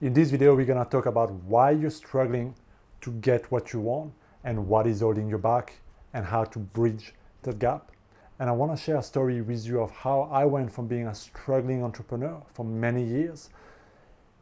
In this video, we're gonna talk about why you're struggling to get what you want and what is holding you back and how to bridge that gap. And I wanna share a story with you of how I went from being a struggling entrepreneur for many years,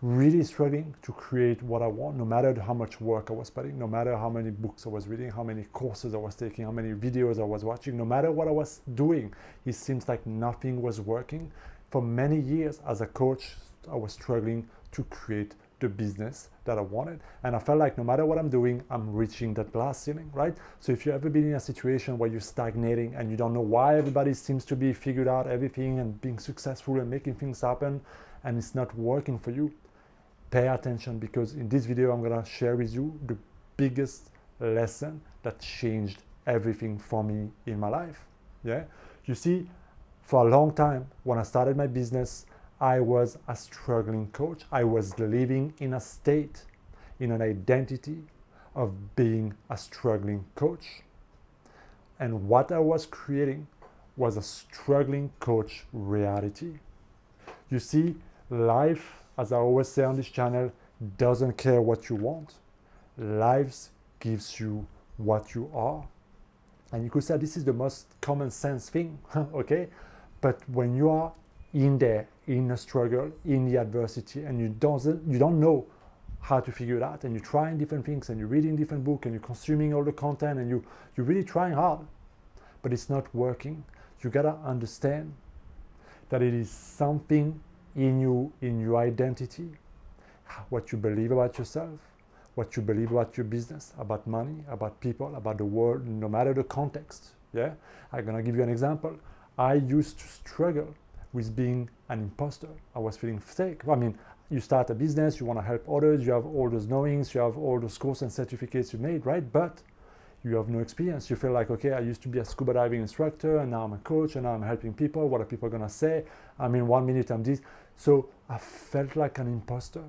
really struggling to create what I want, no matter how much work I was putting, no matter how many books I was reading, how many courses I was taking, how many videos I was watching, no matter what I was doing, it seems like nothing was working. For many years as a coach, I was struggling to create the business that I wanted. And I felt like no matter what I'm doing, I'm reaching that glass ceiling, right? So if you've ever been in a situation where you're stagnating and you don't know why everybody seems to be figured out everything and being successful and making things happen and it's not working for you, pay attention, because in this video, I'm gonna share with you the biggest lesson that changed everything for me in my life. Yeah, you see, for a long time, when I started my business, I was a struggling coach. I was living in a state, in an identity of being a struggling coach. And what I was creating was a struggling coach reality. You see, life, as I always say on this channel, doesn't care what you want. Life gives you what you are. And you could say this is the most common sense thing, okay? But when you are in there, in the struggle, in the adversity, and you don't know how to figure it out, and you're trying different things, and you're reading different books, and you're consuming all the content, and you're really trying hard, but it's not working, you gotta understand that it is something in you, in your identity, what you believe about yourself, what you believe about your business, about money, about people, about the world, no matter the context. Yeah, I'm gonna give you an example. I used to struggle with being an imposter. I was feeling fake. I mean, you start a business, you want to help others, you have all those knowings, you have all those courses and certificates you made, right? But you have no experience. You feel like, okay, I used to be a scuba diving instructor, and now I'm a coach, and now I'm helping people. What are people gonna say? I mean, 1 minute I'm this. So I felt like an imposter.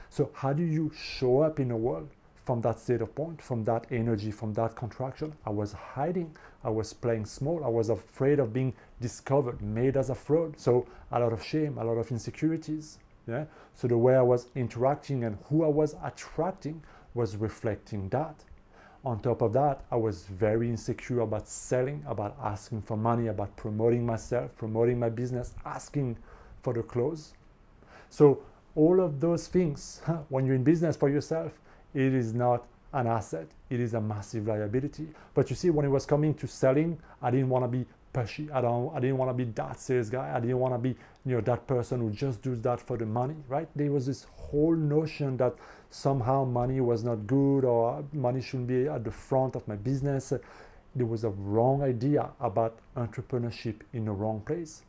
So how do you show up in the world from that state of point, from that energy, from that contraction? I was hiding. I was playing small. I was afraid of being discovered, made as a fraud. So a lot of shame, a lot of insecurities. Yeah. So the way I was interacting and who I was attracting was reflecting that. On top of that, I was very insecure about selling, about asking for money, about promoting myself, promoting my business, asking for the close. So all of those things, when you're in business for yourself, it is not an asset, it is a massive liability. But you see, when it was coming to selling, I didn't want to be pushy. I didn't want to be that sales guy. I didn't want to be, that person who just does that for the money, right? There was this whole notion that somehow money was not good or money shouldn't be at the front of my business. There was a wrong idea about entrepreneurship in the wrong place.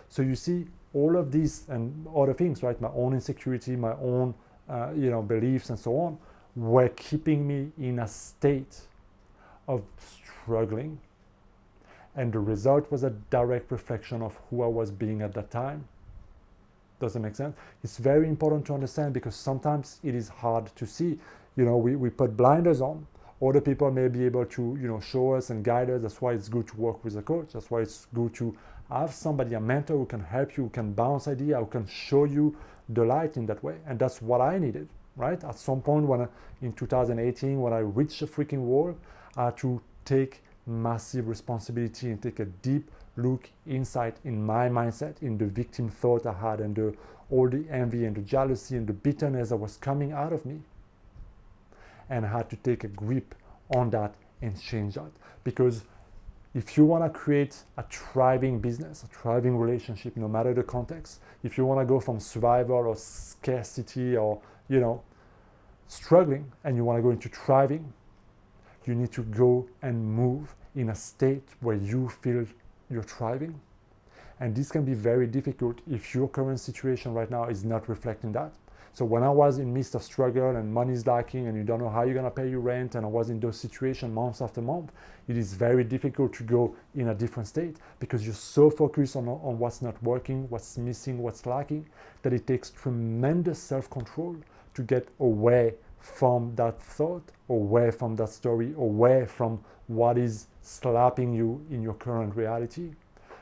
So you see, all of these and other things, right? My own insecurity, my own, beliefs and so on, were keeping me in a state of struggling. And the result was a direct reflection of who I was being at that time. Does it make sense? It's very important to understand, because sometimes it is hard to see. We put blinders on. Other people may be able to, show us and guide us. That's why it's good to work with a coach. That's why it's good to have somebody, a mentor who can help you, who can bounce ideas, who can show you the light in that way. And that's what I needed, right? At some point in 2018, when I reached the freaking wall, I had to take massive responsibility and take a deep look inside in my mindset, in the victim thought I had, and all the envy and the jealousy and the bitterness that was coming out of me. And I had to take a grip on that and change that. Because if you want to create a thriving business, a thriving relationship, no matter the context, if you want to go from survival or scarcity or, struggling, and you want to go into thriving, you need to go and move in a state where you feel you're thriving. And this can be very difficult if your current situation right now is not reflecting that. So when I was in midst of struggle and money is lacking and you don't know how you're gonna pay your rent, and I was in those situations month after month, it is very difficult to go in a different state, because you're so focused on what's not working, what's missing, what's lacking, that it takes tremendous self-control to get away from that thought, away from that story, away from what is slapping you in your current reality.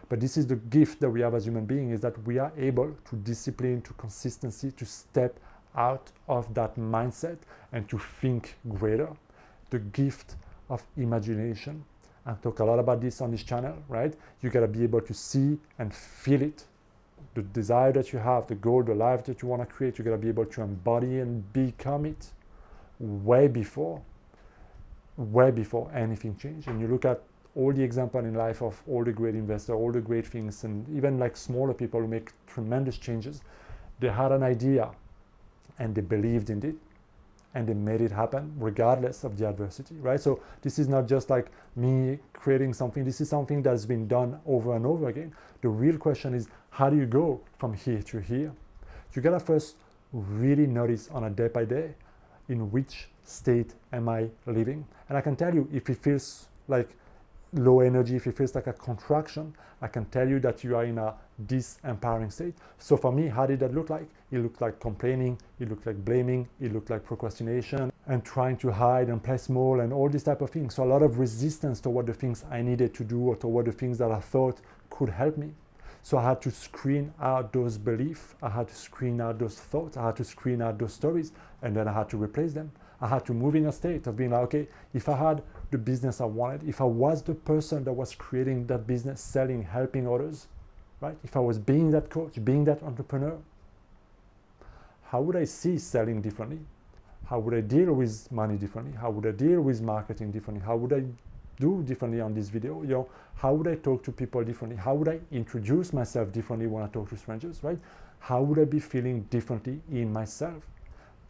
But this is the gift that we have as human beings, is that we are able to discipline, to consistency, to step out of that mindset and to think greater. The gift of imagination. I talk a lot about this on this channel, right? You gotta be able to see and feel it. The desire that you have, the goal, the life that you want to create, you gotta be able to embody and become it way before anything changes. And you look at all the examples in life of all the great investors, all the great things, and even like smaller people who make tremendous changes. They had an idea and they believed in it and they made it happen regardless of the adversity, right? So this is not just like me creating something. This is something that's been done over and over again. The real question is, how do you go from here to here? You gotta first really notice on a day by day, in which state am I living? And I can tell you, if it feels like low energy, if it feels like a contraction, I can tell you that you are in a disempowering state. So for me, how did that look like? It looked like complaining, it looked like blaming, it looked like procrastination and trying to hide and play small and all these type of things. So a lot of resistance toward the things I needed to do or toward the things that I thought could help me. So I had to screen out those beliefs, I had to screen out those thoughts, I had to screen out those stories, and then I had to replace them. I had to move in a state of being like, okay, if I had the business I wanted, if I was the person that was creating that business, selling, helping others, right? If I was being that coach, being that entrepreneur, how would I see selling differently? How would I deal with money differently? How would I deal with marketing differently? How would I do differently on this video? You know, how would I talk to people differently? How would I introduce myself differently when I talk to strangers, right? How would I be feeling differently in myself?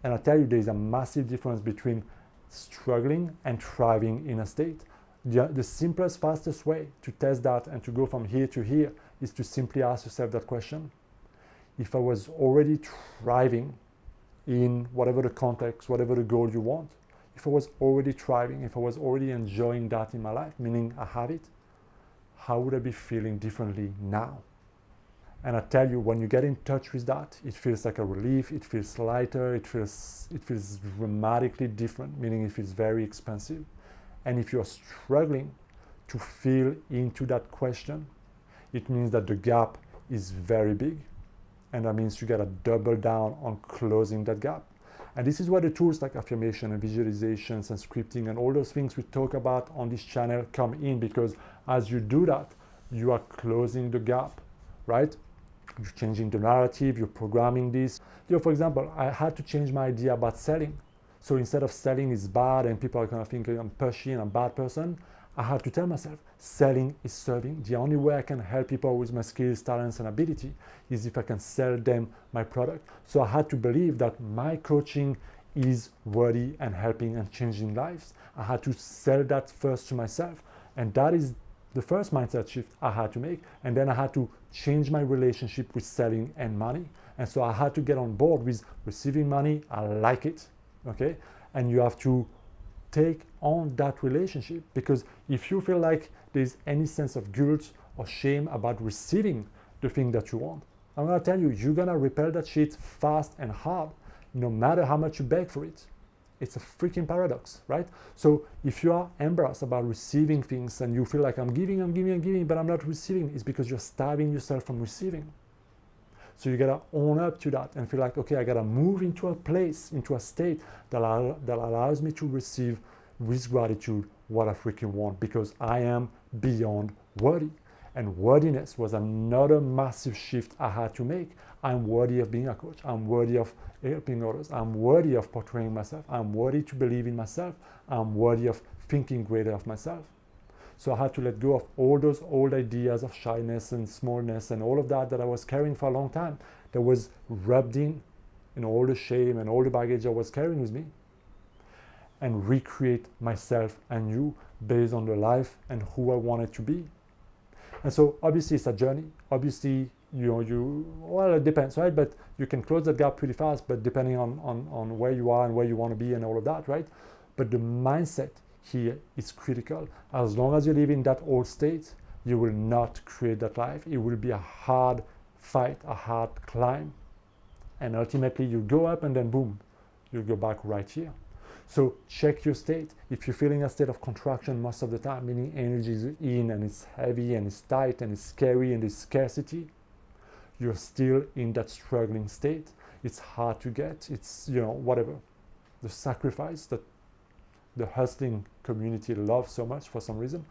And I tell you, there's a massive difference between struggling and thriving in a state. The simplest, fastest way to test that and to go from here to here is to simply ask yourself that question. If I was already thriving in whatever the context, whatever the goal you want, if I was already thriving, if I was already enjoying that in my life, meaning I have it, how would I be feeling differently now? And I tell you, when you get in touch with that, it feels like a relief, it feels lighter, it feels dramatically different, meaning it feels very expansive. And if you're struggling to feel into that question, it means that the gap is very big. And that means you gotta double down on closing that gap. And this is where the tools like affirmation and visualizations and scripting and all those things we talk about on this channel come in, because as you do that, you are closing the gap, right? You're changing the narrative, you're programming this. You know, for example, I had to change my idea about selling. So instead of selling is bad and people are kind of thinking I'm pushy and I'm a bad person, I had to tell myself, selling is serving. The only way I can help people with my skills, talents, and ability is if I can sell them my product. So I had to believe that my coaching is worthy and helping and changing lives. I had to sell that first to myself. And that is the first mindset shift I had to make. And then I had to change my relationship with selling and money. And so I had to get on board with receiving money. I like it, okay? And you have to take on that relationship, because if you feel like there's any sense of guilt or shame about receiving the thing that you want, I'm gonna tell you, you're gonna repel that shit fast and hard, no matter how much you beg for it. It's a freaking paradox, right? So if you are embarrassed about receiving things and you feel like I'm giving, but I'm not receiving, it's because you're starving yourself from receiving. So you gotta own up to that and feel like, okay, I gotta move into a place, into a state that allows me to receive with gratitude what I freaking want, because I am beyond worthy. And worthiness was another massive shift I had to make. I'm worthy of being a coach. I'm worthy of helping others. I'm worthy of portraying myself. I'm worthy to believe in myself. I'm worthy of thinking greater of myself. So I had to let go of all those old ideas of shyness and smallness and all of that I was carrying for a long time, that was rubbed in all the shame and all the baggage I was carrying with me, and recreate myself anew based on the life and who I wanted to be. And so obviously it's a journey. Obviously, well, it depends, right? But you can close that gap pretty fast, but depending on where you are and where you want to be and all of that, right? But the mindset here is critical. As long as you live in that old state, you will not create that life. It will be a hard fight, a hard climb. And ultimately you go up and then boom, you go back right here. So check your state. If you're feeling a state of contraction most of the time, meaning energy is in and it's heavy and it's tight and it's scary and there's scarcity, you're still in that struggling state. it's hard to get, it's, you know, whatever. The sacrifice that the hustling community loves so much for some reason.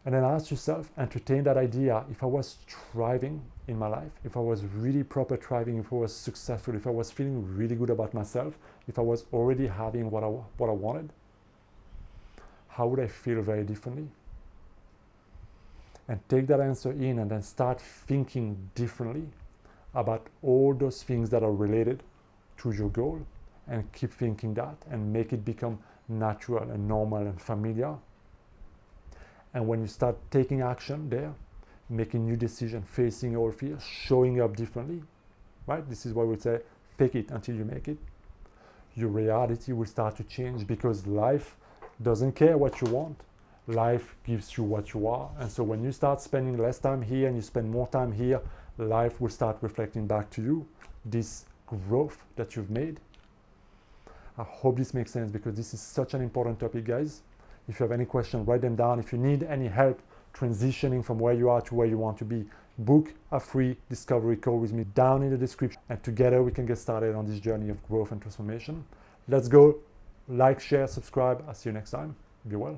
And then ask yourself, entertain that idea. If I was thriving in my life, if I was really proper thriving, if I was successful, if I was feeling really good about myself, if I was already having what I wanted, how would I feel very differently? And take that answer in and then start thinking differently about all those things that are related to your goal, and keep thinking that and make it become natural and normal and familiar. And when you start taking action there, making new decisions, facing all fears, showing up differently, right? This is why we say, fake it until you make it. Your reality will start to change, because life doesn't care what you want. Life gives you what you are. And so when you start spending less time here and you spend more time here, life will start reflecting back to you this growth that you've made. I hope this makes sense, because this is such an important topic, guys. If you have any questions, write them down. If you need any help transitioning from where you are to where you want to be, book a free discovery call with me down in the description, and together we can get started on this journey of growth and transformation. Let's go. Like, share, subscribe. I'll see you next time. Be well.